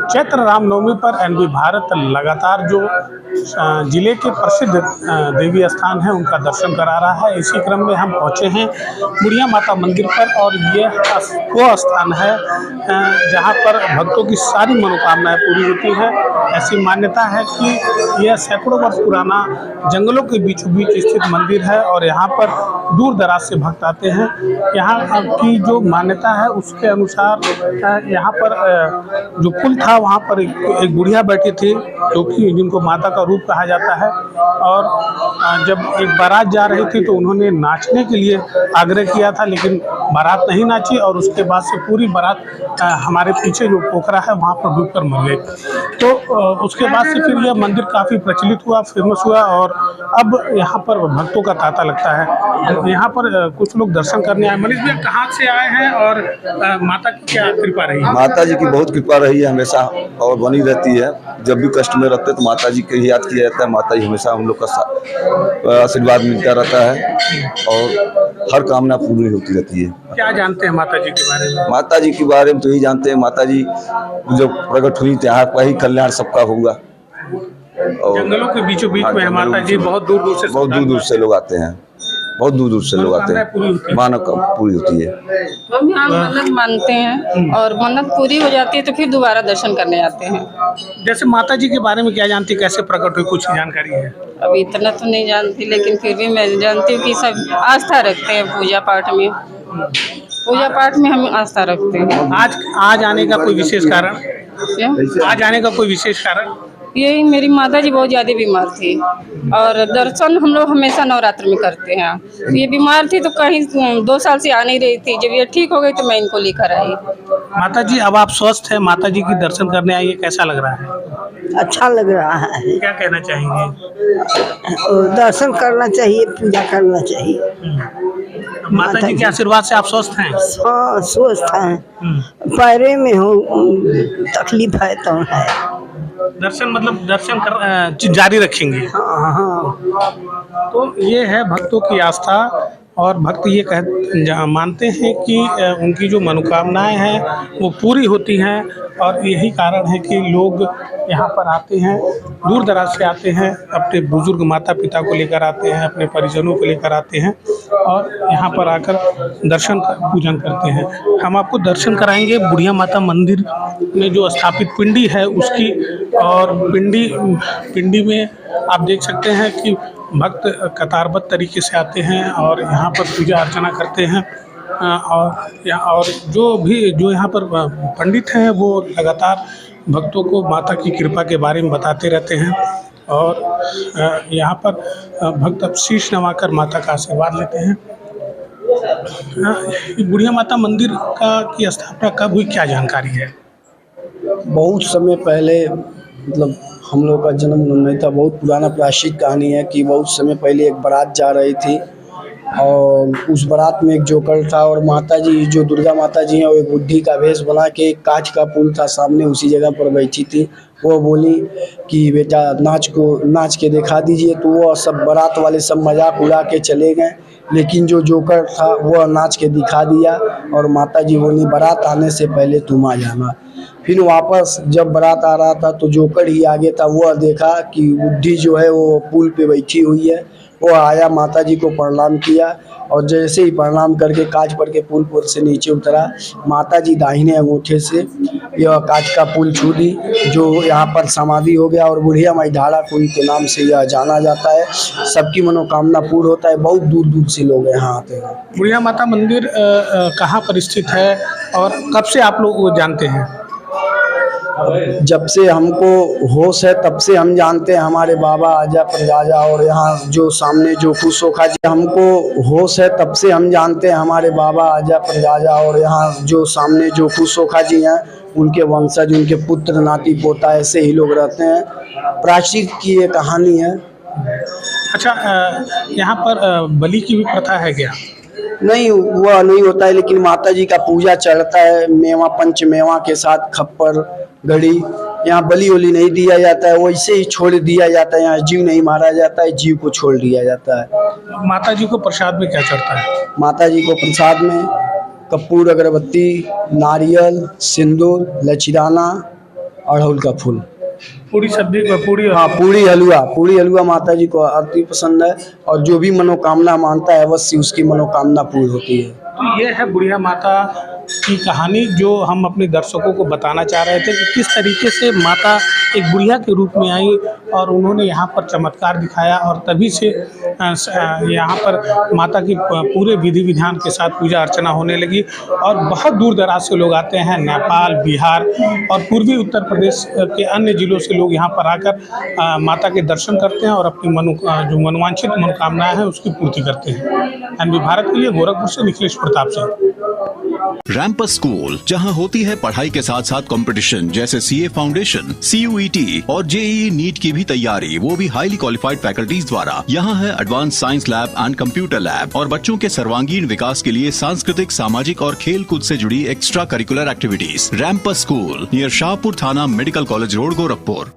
चैत्र रामनवमी पर एनबी भारत लगातार जो जिले के प्रसिद्ध देवी स्थान हैं उनका दर्शन करा रहा है। इसी क्रम में हम पहुंचे हैं बुढ़िया माता मंदिर पर और यह वो स्थान है जहां पर भक्तों की सारी मनोकामनाएं पूरी होती है। ऐसी मान्यता है कि यह सैकड़ों वर्ष पुराना जंगलों के बीचों बीच स्थित मंदिर है और यहाँ पर दूर दराज से भक्त आते हैं। यहाँ की जो मान्यता है उसके अनुसार यहाँ पर जो पुल था वहाँ पर एक बुढ़िया बैठी थी जो कि जिनको माता का रूप कहा जाता है। और जब एक बारात जा रही थी तो उन्होंने नाचने के लिए आग्रह किया था, लेकिन बारात नहीं नाची और उसके बाद से पूरी बारात हमारे पीछे जो पोखरा है वहाँ पर डूबकर मर गई। तो उसके बाद से फिर यह मंदिर काफ़ी प्रचलित हुआ, फेमस हुआ और अब यहाँ पर भक्तों का तांता लगता है। यहाँ पर कुछ लोग दर्शन करने आए। मनीष भैया कहाँ से आए हैं और माता की क्या कृपा रही है? माता जी की बहुत कृपा रही है हमेशा और बनी रहती है। जब भी कष्ट में रहते हैं तो माता जी को याद किया जाता है। माता जी हमेशा हम लोग का आशीर्वाद मिलता रहता है और हर कामना पूरी होती रहती है। क्या जानते हैं माता जी के बारे में? माता जी के बारे में तो यही जानते हैं, माता जी जब प्रकट हुई तो यहाँ का ही कल्याण सबका होगा। और जंगलों के बीचों बीच में माता जी बहुत दूर दूर से लोग आते हैं, बहुत दूर दूर से लोग आते हैं। मानव पूरी होती है। हम यहाँ मन्नत मानते हैं और मन्नत पूरी हो जाती है तो फिर दोबारा दर्शन करने आते हैं। जैसे माता जी के बारे में क्या जानती, कैसे प्रकट हुई, कुछ जानकारी है? अभी इतना तो नहीं जानती, लेकिन फिर भी मैं जानती हूँ कि सब आस्था रखते हैं पूजा पाठ में। पूजा पाठ में हम आस्था रखते हैं। आज आने का कोई विशेष कारण? आज आने का कोई विशेष कारण? यही मेरी माता जी बहुत ज़्यादा बीमार थी और दर्शन हम लोग हमेशा नवरात्र में करते हैं। ये बीमार थी तो कहीं 2 साल से आ नहीं रही थी। जब ये ठीक हो गई तो मैं इनको लेकर आई। माता जी अब आप स्वस्थ हैं, माता जी की दर्शन करने आई है, कैसा लग रहा है? अच्छा लग रहा है। क्या कहना चाहेंगे? दर्शन करना चाहिए, पूजा करना चाहिए। माता जी के आशीर्वाद से आप स्वस्थ हैं? स्वस्थ हैं। पैरे में हो तकलीफ है तो है। दर्शन मतलब दर्शन कर जारी रखेंगे। हाँ। तो ये है भक्तों की आस्था और भक्त ये मानते हैं कि उनकी जो मनोकामनाएं हैं वो पूरी होती हैं और यही कारण है कि लोग यहाँ पर आते हैं, दूर दराज से आते हैं, अपने बुजुर्ग माता पिता को लेकर आते हैं, अपने परिजनों को लेकर आते हैं और यहाँ पर आकर दर्शन पूजन करते हैं। हम आपको दर्शन कराएंगे बुढ़िया माता मंदिर में जो स्थापित पिंडी है उसकी। और पिंडी में आप देख सकते हैं कि भक्त कतारबद्ध तरीके से आते हैं और यहाँ पर पूजा अर्चना करते हैं। और जो यहाँ पर पंडित हैं वो लगातार भक्तों को माता की कृपा के बारे में बताते रहते हैं और यहाँ पर भक्त अब शीश नवाकर माता का आशीर्वाद लेते हैं। बुढ़िया माता मंदिर की स्थापना कब हुई, क्या जानकारी है? बहुत समय पहले, मतलब हम लोग का जन्म नहीं था। बहुत पुराना प्रायश्चित कहानी है कि बहुत समय पहले एक बारात जा रही थी और उस बारात में एक जोकर था और माता जी जो दुर्गा माता जी हैं वो एक बुढ़ी का वेश बना के एक कांच का पुल था सामने, उसी जगह पर बैठी थी। वो बोली कि बेटा नाच के दिखा दीजिए। तो वो सब बारात वाले सब मजाक उड़ा के चले गए, लेकिन जो जोकर था वो नाच के दिखा दिया और माता जी बोली बारात आने से पहले तुम आ जाना। फिर वापस जब बारात आ रहा था तो जोकर ही आगे था। वो देखा कि बुढ़ी जो है वो पुल पे बैठी हुई है। वो आया, माता जी को प्रणाम किया और जैसे ही प्रणाम करके कांच पर के पुल पर से नीचे उतरा, माता जी दाहिने अंगूठे से यह कांच का पुल छू दी, जो यहाँ पर समाधि हो गया और बुढ़िया माई ढाला कुंड के नाम से यह जाना जाता है। सबकी मनोकामना पूर्ण होता है। बहुत दूर दूर से लोग यहाँ आते हैं। बुढ़िया माता मंदिर कहाँ पर स्थित है और कब से आप लोग जानते हैं? जब से हमको होश है तब से हम जानते हैं। हमारे बाबा आजा प्रजाजा और यहाँ जो सामने जो खुशोखा जी, हमको होश है तब से हम जानते हैं। हमारे बाबा आजा प्रजाजा और यहाँ जो सामने जो खुशोखा जी हैं उनके वंशज, उनके पुत्र नाती पोता ऐसे ही लोग रहते हैं। प्राचीन की ये कहानी है। अच्छा, यहाँ पर बलि की भी प्रथा है क्या? नहीं, वह नहीं होता है, लेकिन माता जी का पूजा चढ़ता है मेवा पंचमेवा के साथ, खप्पर घड़ी। यहाँ बलि वली नहीं दिया जाता है, वैसे ही छोड़ दिया जाता है। यहाँ जीव नहीं मारा जाता है, जीव को छोड़ दिया जाता है। माता जी को प्रसाद में क्या चढ़ता है? माता जी को प्रसाद में कपूर, अगरबत्ती, नारियल, सिंदूर, लचीदाना, अड़हुल का फूल। पूरी सब्जी पूरी हाँ, पूरी हलवा माता जी को अति पसंद है और जो भी मनोकामना मानता है अवश्य उसकी मनोकामना पूरी होती है। तो ये है बुढ़िया माता की कहानी जो हम अपने दर्शकों को बताना चाह रहे थे कि किस तरीके से माता एक बुढ़िया के रूप में आई और उन्होंने यहाँ पर चमत्कार दिखाया और तभी से यहाँ पर माता की पूरे विधि विधान के साथ पूजा अर्चना होने लगी और बहुत दूर दराज से लोग आते हैं। नेपाल, बिहार और पूर्वी उत्तर प्रदेश के अन्य जिलों से लोग यहाँ पर आकर माता के दर्शन करते हैं और अपनी जो मनोवांछित मनोकामनाएं हैं उसकी पूर्ति करते हैं। एनबी भारत के लिए गोरखपुर से निखिलेश प्रताप सिंह। रैंपस स्कूल, जहां होती है पढ़ाई के साथ साथ कंपटीशन जैसे सीए फाउंडेशन, CUET और JEE नीट की भी तैयारी, वो भी हाईली क्वालिफाइड फैकल्टीज द्वारा। यहाँ है advance science lab and computer lab और बच्चों के सर्वांगीण विकास के लिए सांस्कृतिक, सामाजिक और खेल कूद से जुड़ी extra curricular activities. Rampas school near Shahpur थाना, मेडिकल कॉलेज रोड, गोरखपुर।